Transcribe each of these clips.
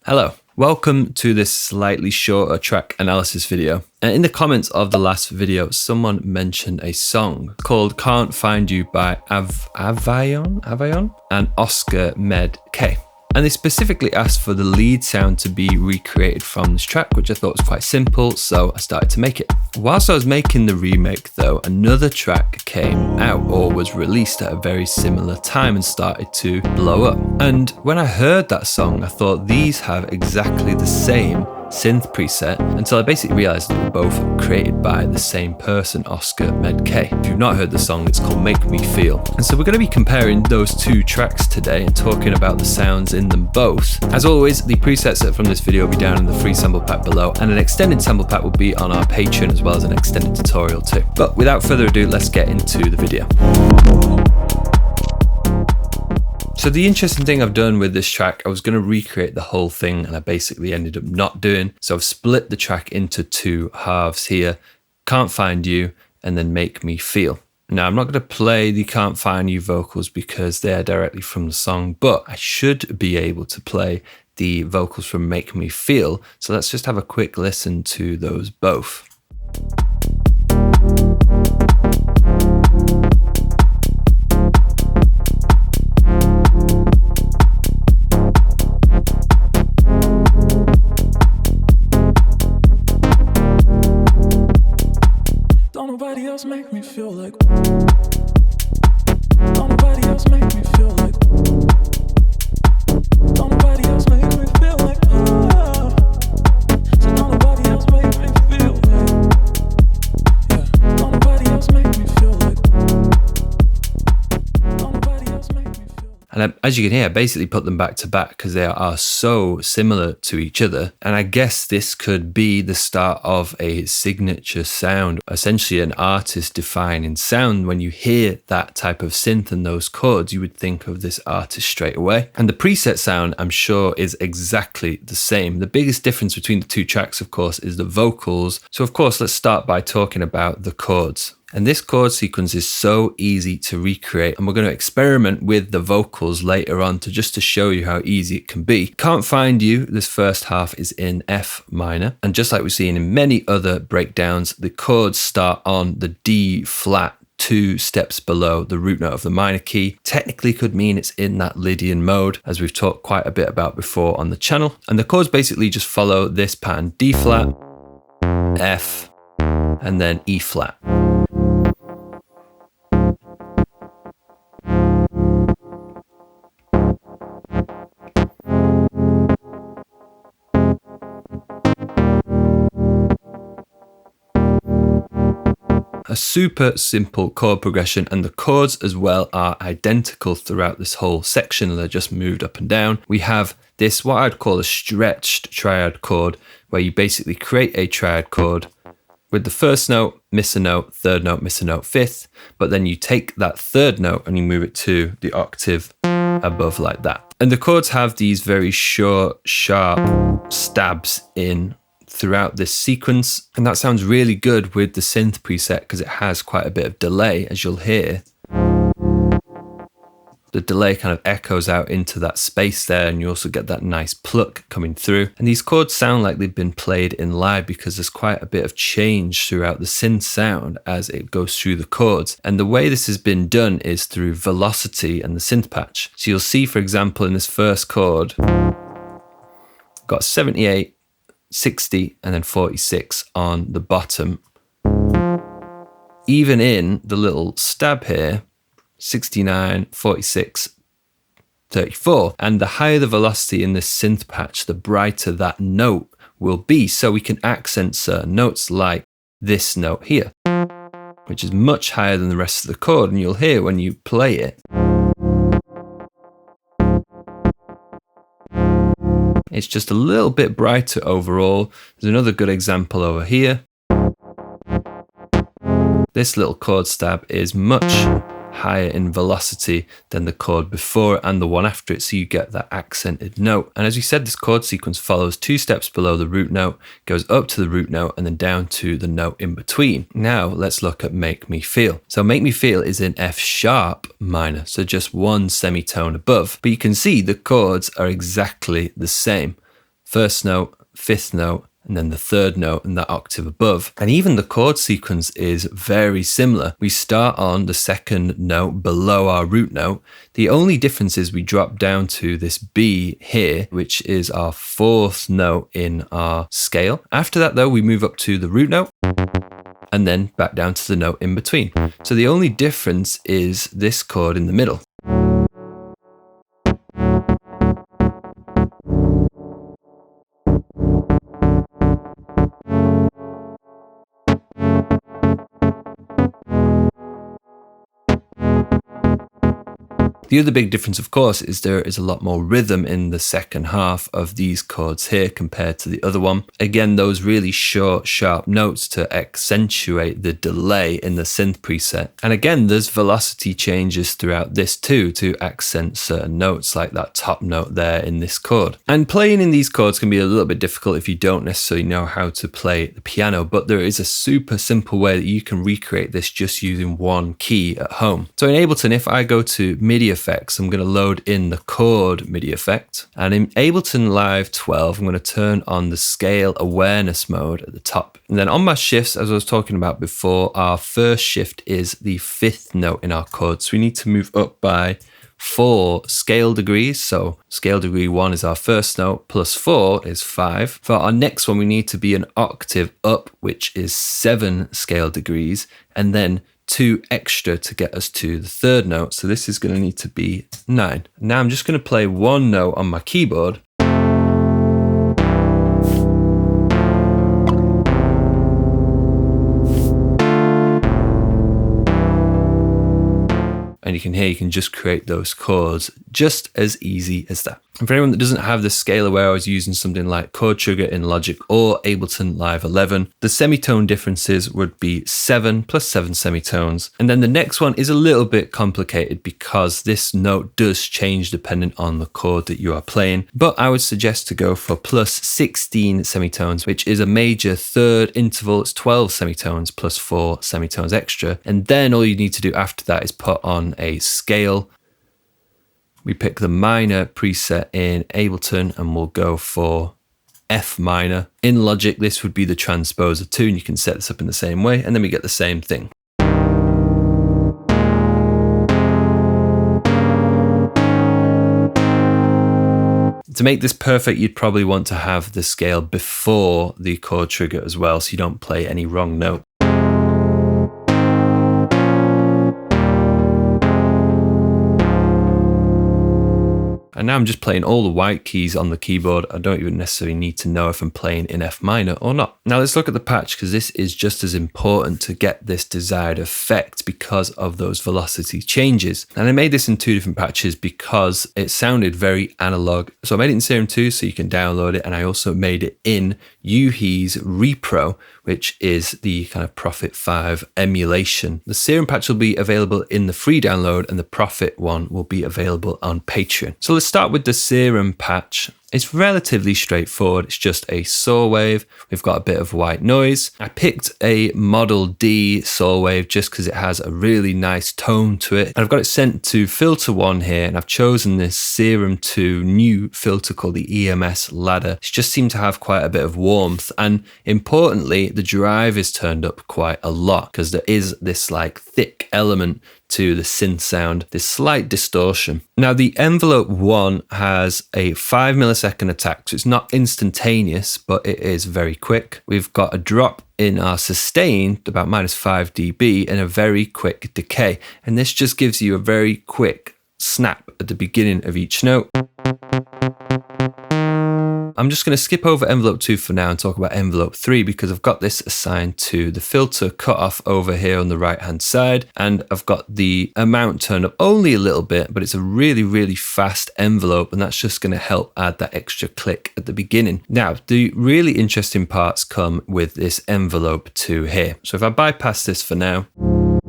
Hello, welcome to this slightly shorter track analysis video. And in the comments of the last video, someone mentioned a song called Can't Find You by AVAION and Oskar Med K. And they specifically asked for the lead sound to be recreated from this track, which I thought was quite simple, so I started to make it. Whilst I was making the remake though, another track came out or was released at a very similar time and started to blow up. And when I heard that song, I thought these have exactly the same synth preset until I basically realized they were both created by the same person, Oskar Med K. If you've not heard the song, it's called Make Me Feel. And so we're going to be comparing those two tracks today and talking about the sounds in them both. As always, the presets from this video will be down in the free sample pack below, and an extended sample pack will be on our Patreon as well as an extended tutorial too. But without further ado, let's get into the video. So the interesting thing I've done with this track, I was going to recreate the whole thing and I basically ended up not doing. So I've split the track into two halves here, Can't Find You and then Make Me Feel. Now I'm not going to play the Can't Find You vocals because they're directly from the song, but I should be able to play the vocals from Make Me Feel. So let's just have a quick listen to those both. Nobody else make me feel like. Nobody else make me feel like. Nobody else make me feel like. Oh. So nobody else make me feel like. Yeah. Nobody else make me feel like. Nobody else make me feel like. And as you can hear, I basically put them back to back because they are so similar to each other. And I guess this could be the start of a signature sound, essentially an artist defining sound. When you hear that type of synth and those chords, you would think of this artist straight away. And the preset sound, I'm sure, is exactly the same. The biggest difference between the two tracks, of course, is the vocals. So of course, let's start by talking about the chords. And this chord sequence is so easy to recreate, and we're going to experiment with the vocals later on to show you how easy it can be. Can't Find You, this first half is in F minor, and just like we've seen in many other breakdowns, the chords start on the D flat, 2 steps below the root note of the minor key. Technically could mean it's in that Lydian mode, as we've talked quite a bit about before on the channel. And the chords basically just follow this pattern: D flat, F, and then E flat. A super simple chord progression, and the chords as well are identical throughout this whole section. They're just moved up and down. We have this, what I'd call a stretched triad chord, where you basically create a triad chord with the first note, miss a note, third note, miss a note, fifth, but then you take that third note and you move it to the octave above like that. And the chords have these very short, sharp stabs in throughout this sequence, and that sounds really good with the synth preset because it has quite a bit of delay, as you'll hear. The delay kind of echoes out into that space there, and you also get that nice pluck coming through. And these chords sound like they've been played in live because there's quite a bit of change throughout the synth sound as it goes through the chords. And the way this has been done is through velocity and the synth patch. So you'll see, for example, in this first chord, got 78, 60 and then 46 on the bottom. Even in the little stab here, 69, 46, 34. And the higher the velocity in this synth patch, the brighter that note will be. So we can accent certain notes like this note here, which is much higher than the rest of the chord. And you'll hear when you play it, it's just a little bit brighter overall. There's another good example over here. This little chord stab is much higher in velocity than the chord before and the one after it, so you get that accented note. And as we said, this chord sequence follows 2 steps below the root note, goes up to the root note and then down to the note in between. Now let's look at Make Me Feel. So Make Me Feel is in F sharp minor, so just 1 semitone above, but you can see the chords are exactly the same. first note, fifth note, and then the third note and that octave above. And even the chord sequence is very similar. We start on the second note below our root note. The only difference is we drop down to this B here, which is our fourth note in our scale. After that though, we move up to the root note and then back down to the note in between. So the only difference is this chord in the middle. The other big difference, of course, is there is a lot more rhythm in the second half of these chords here compared to the other one. Again, those really short, sharp notes to accentuate the delay in the synth preset. And again, there's velocity changes throughout this too to accent certain notes, like that top note there in this chord. And playing in these chords can be a little bit difficult if you don't necessarily know how to play the piano, but there is a super simple way that you can recreate this just using one key at home. So in Ableton, if I go to MIDI effects, I'm going to load in the chord MIDI effect, and in Ableton Live 12 I'm going to turn on the scale awareness mode at the top. And then on my shifts, as I was talking about before, our first shift is the fifth note in our chord, so we need to move up by 4 scale degrees. So scale degree 1 is our first note, plus 4 is 5. For our next one we need to be an octave up, which is 7 scale degrees, and then 2 extra to get us to the third note. So this is going to need to be 9. Now I'm just going to play one note on my keyboard. And you can hear you can just create those chords just as easy as that. And for anyone that doesn't have the scale where I was using something like Chord Trigger in Logic or Ableton Live 11, the semitone differences would be 7 plus 7 semitones. And then the next one is a little bit complicated because this note does change depending on the chord that you are playing. But I would suggest to go for plus 16 semitones, which is a major third interval. It's 12 semitones plus 4 semitones extra. And then all you need to do after that is put on a scale. We pick the minor preset in Ableton and we'll go for F minor. In Logic, this would be the transposer 2, and you can set this up in the same way, and then we get the same thing. To make this perfect, you'd probably want to have the scale before the chord trigger as well, so you don't play any wrong note. And now I'm just playing all the white keys on the keyboard. I don't even necessarily need to know if I'm playing in F minor or not. Now let's look at the patch, because this is just as important to get this desired effect because of those velocity changes. And I made this in 2 different patches because it sounded very analog. So I made it in Serum 2 so you can download it, and I also made it in Yuhi's Repro, which is the kind of Prophet 5 emulation. The Serum patch will be available in the free download, and the Prophet one will be available on Patreon. So let's start with the Serum patch. It's relatively straightforward. It's just a saw wave. We've got a bit of white noise. I picked a Model D saw wave just because it has a really nice tone to it. And I've got it sent to filter 1 here, and I've chosen this Serum 2 new filter called the EMS ladder. It just seemed to have quite a bit of warmth, and importantly, the drive is turned up quite a lot because there is this like thick element to the synth sound, this slight distortion. Now the envelope 1 has a 5 millisecond attack, so it's not instantaneous, but it is very quick. We've got a drop in our sustain, about -5 dB, and a very quick decay. And this just gives you a very quick snap at the beginning of each note. I'm just going to skip over envelope 2 for now and talk about envelope 3 because I've got this assigned to the filter cutoff over here on the right hand side, and I've got the amount turned up only a little bit, but it's a really, really fast envelope, and that's just going to help add that extra click at the beginning. Now, the really interesting parts come with this envelope 2 here. So if I bypass this for now, you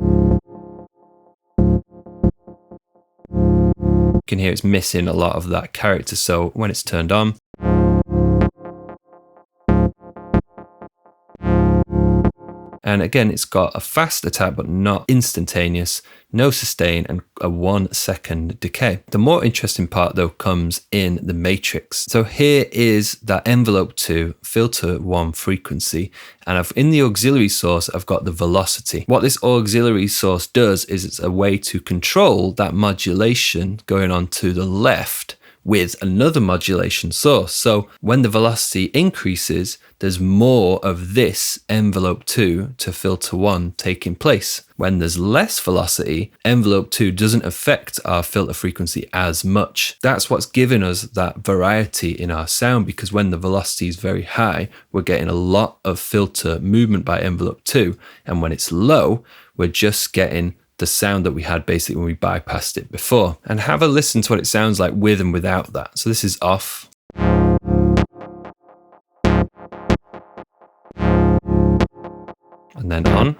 can hear it's missing a lot of that character, so when it's turned on, and again, it's got a fast attack, but not instantaneous. no sustain, and a 1 second decay. The more interesting part though comes in the matrix. So here is that envelope 2 filter 1 frequency, and in the auxiliary source I've got the velocity. What this auxiliary source does is it's a way to control that modulation going on to the left with another modulation source. So when the velocity increases, there's more of this envelope 2 to filter 1 taking place. When there's less velocity, envelope 2 doesn't affect our filter frequency as much. That's what's giving us that variety in our sound, because when the velocity is very high, we're getting a lot of filter movement by envelope 2, and when it's low, we're just getting the sound that we had basically when we bypassed it before. And have a listen to what it sounds like with and without that. So this is off. And then on.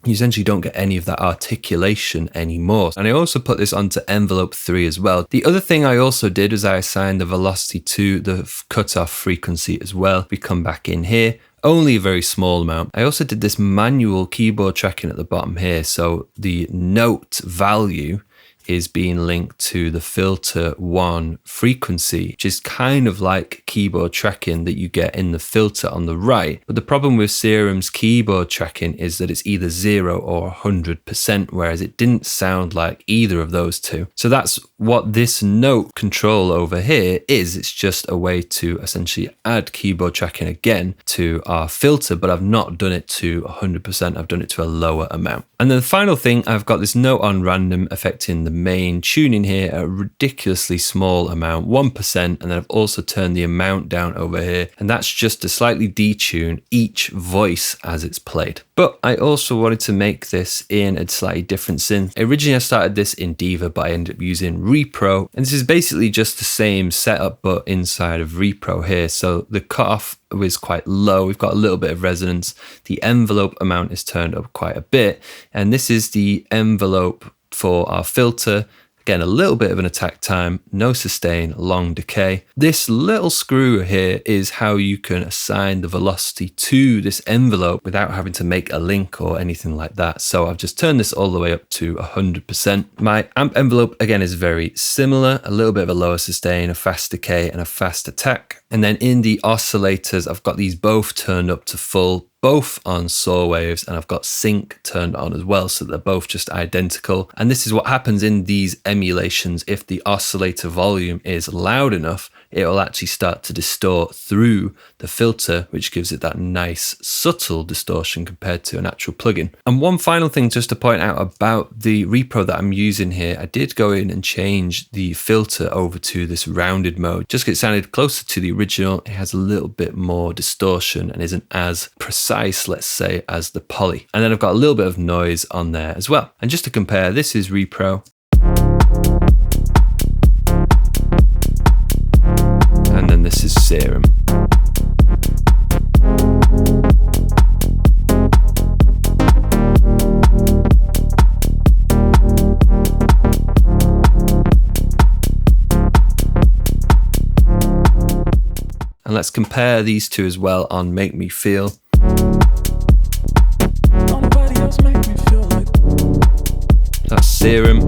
You essentially don't get any of that articulation anymore. And I also put this onto envelope 3 as well. The other thing I also did was I assigned the velocity to the cutoff frequency as well. We come back in here, only a very small amount. I also did this manual keyboard tracking at the bottom here. So the note value is being linked to the filter 1 frequency, which is kind of like keyboard tracking that you get in the filter on the right. But the problem with Serum's keyboard tracking is that it's either 0 or 100%, whereas it didn't sound like either of those two. So that's what this note control over here is. It's just a way to essentially add keyboard tracking again to our filter, but I've not done it to 100%. I've done it to a lower amount. And then the final thing, I've got this note on random affecting the main tuning here at a ridiculously small amount, 1%, and then I've also turned the amount down over here, and that's just to slightly detune each voice as it's played. But I also wanted to make this in a slightly different synth. Originally I started this in Diva, but I ended up using Repro, and this is basically just the same setup but inside of Repro here. So the cutoff was quite low, we've got a little bit of resonance, the envelope amount is turned up quite a bit, and this is the envelope for our filter. Again, a little bit of an attack time, no sustain, long decay. This little screw here is how you can assign the velocity to this envelope without having to make a link or anything like that. So I've just turned this all the way up to 100%. My amp envelope, again, is very similar, a little bit of a lower sustain, a fast decay, and a fast attack. And then in the oscillators, I've got these both turned up to full, both on saw waves, and I've got sync turned on as well, so they're both just identical. And this is what happens in these emulations. If the oscillator volume is loud enough, it will actually start to distort through the filter, which gives it that nice subtle distortion compared to an actual plugin. And one final thing just to point out about the Repro that I'm using here, I did go in and change the filter over to this rounded mode, just because it sounded closer to the original. It has a little bit more distortion and isn't as precise, let's say, as the poly. And then I've got a little bit of noise on there as well. And just to compare, this is Repro. And then this is Serum. And let's compare these two as well on Make Me Feel. That's Serum.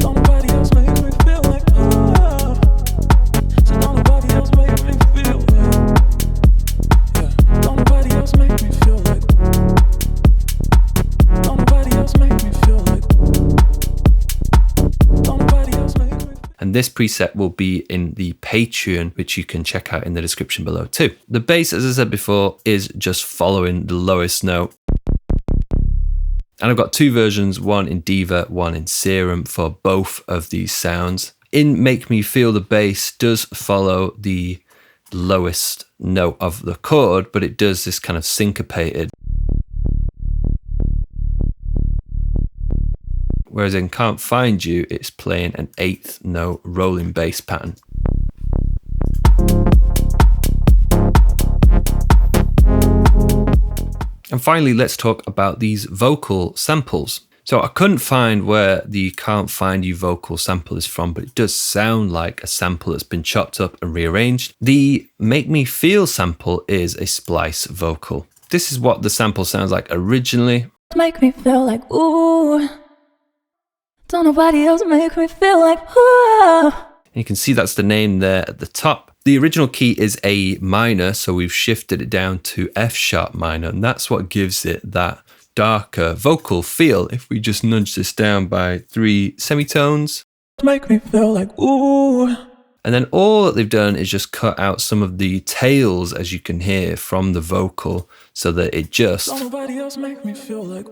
And this preset will be in the Patreon, which you can check out in the description below too. The bass, as I said before, is just following the lowest note. And I've got two versions, one in Diva, one in Serum for both of these sounds. In Make Me Feel, the bass does follow the lowest note of the chord, but it does this kind of syncopated. Whereas in Can't Find You, it's playing an 8th note rolling bass pattern. And finally, let's talk about these vocal samples. So I couldn't find where the Can't Find You vocal sample is from, but it does sound like a sample that's been chopped up and rearranged. The Make Me Feel sample is a splice vocal. This is what the sample sounds like originally. Make me feel like ooh. Don't nobody else make me feel like ooh. You can see that's the name there at the top. The original key is A minor, so we've shifted it down to F sharp minor, and that's what gives it that darker vocal feel. If we just nudge this down by 3 semitones, Make me feel like ooh. and then all that they've done is just cut out some of the tails, as you can hear, from the vocal, so that it just Don't nobody else make me feel like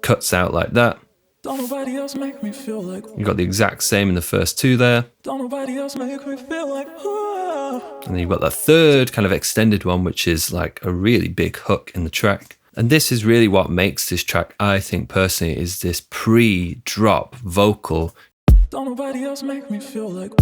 cuts out like that. Don't nobody else make me feel like You've got the exact same in the first two there. Don't nobody else make me feel like ooh. And then you've got the third kind of extended one, which is like a really big hook in the track. And this is really what makes this track, I think personally, is this pre-drop vocal. Don't nobody else make me feel like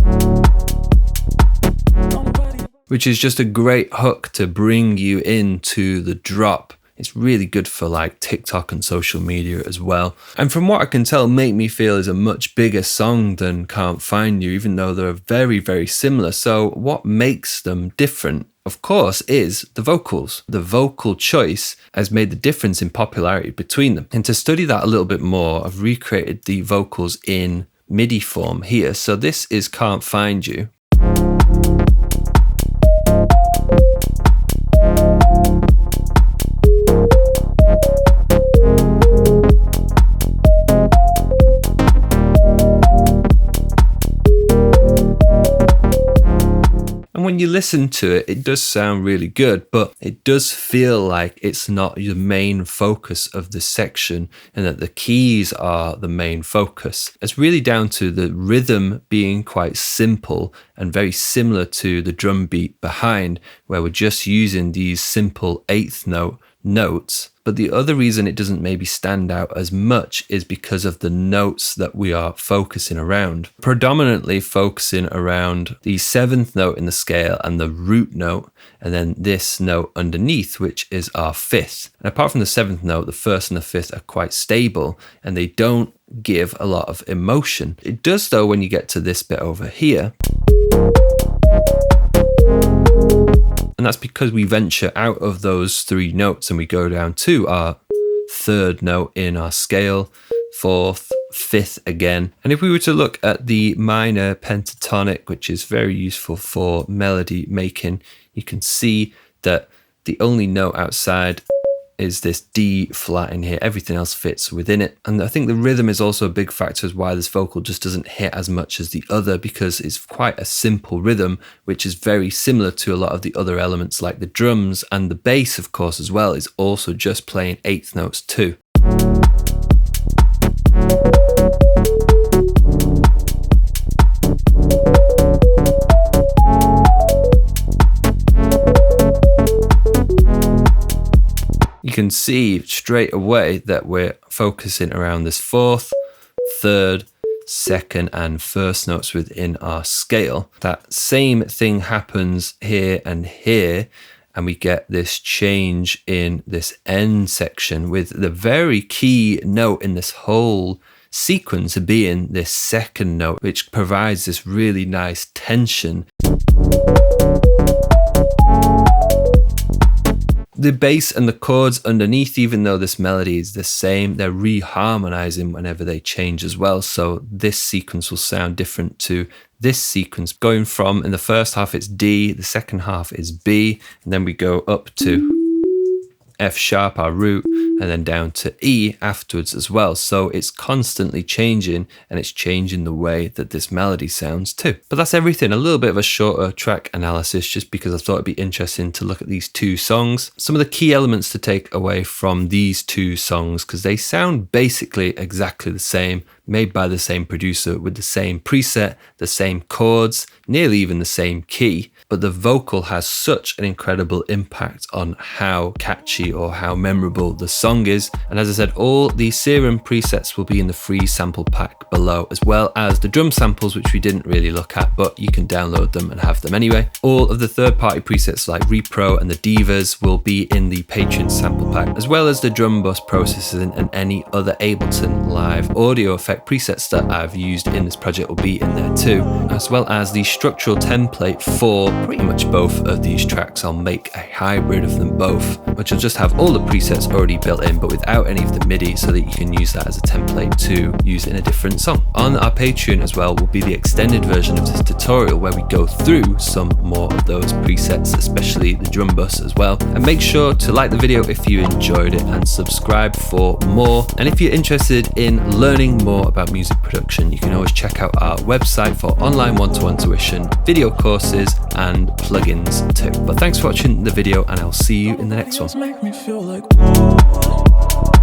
Which is just a great hook to bring you into the drop. It's really good for like TikTok and social media as well. And from what I can tell, Make Me Feel is a much bigger song than Can't Find You, even though they're very, very similar. So what makes them different, of course, is the vocals. The vocal choice has made the difference in popularity between them. And to study that a little bit more, I've recreated the vocals in MIDI form here. So this is Can't Find You. When you listen to it, it does sound really good, but it does feel like it's not the main focus of the section and that the keys are the main focus. It's really down to the rhythm being quite simple and very similar to the drum beat behind, where we're just using these simple eighth note notes. But the other reason it doesn't maybe stand out as much is because of the notes that we are focusing around. Predominantly focusing around the seventh note in the scale and the root note, and then this note underneath, which is our fifth. And apart from the seventh note, the first and the fifth are quite stable and they don't give a lot of emotion. It does though when you get to this bit over here. And that's because we venture out of those three notes and we go down to our third note in our scale, fourth, fifth again. And if we were to look at the minor pentatonic, which is very useful for melody making, you can see that the only note outside is this D flat in here. Everything else fits within it. And I think the rhythm is also a big factor as why this vocal just doesn't hit as much as the other, because it's quite a simple rhythm, which is very similar to a lot of the other elements like the drums, and the bass, of course, as well, is also just playing eighth notes too. You can see straight away that we're focusing around this fourth, third, second and first notes within our scale. That same thing happens here and here, and we get this change in this end section with the very key note in this whole sequence being this second note, which provides this really nice tension. The bass and the chords underneath, even though this melody is the same, they're reharmonizing whenever they change as well. So this sequence will sound different to this sequence. Going from, in the first half it's D, the second half is B, and then we go up to F sharp, our root, and then down to E afterwards as well. So it's constantly changing, and it's changing the way that this melody sounds too. But that's everything. A little bit of a shorter track analysis, just because I thought it'd be interesting to look at these two songs. Some of the key elements to take away from these two songs, because they sound basically exactly the same, made by the same producer with the same preset, the same chords, nearly even the same key. but the vocal has such an incredible impact on how catchy or how memorable the song is. And as I said, all the Serum presets will be in the free sample pack below, as well as the drum samples, which we didn't really look at, but you can download them and have them anyway. All of the third-party presets like Repro and the Divas will be in the Patreon sample pack, as well as the drum bus processing and any other Ableton Live audio effect presets that I've used in this project will be in there too, as well as the structural template for pretty much both of these tracks. I'll make a hybrid of them both, which will just have all the presets already built in, but without any of the MIDI, so that you can use that as a template to use in a different song. On our Patreon as well will be the extended version of this tutorial where we go through some more of those presets, especially the drum bus as well. And make sure to like the video if you enjoyed it and subscribe for more. And if you're interested in learning more about music production, you can always check out our website for online one-to-one tuition, video courses and plugins too. But thanks for watching the video, and I'll see you in the next one. Make me feel like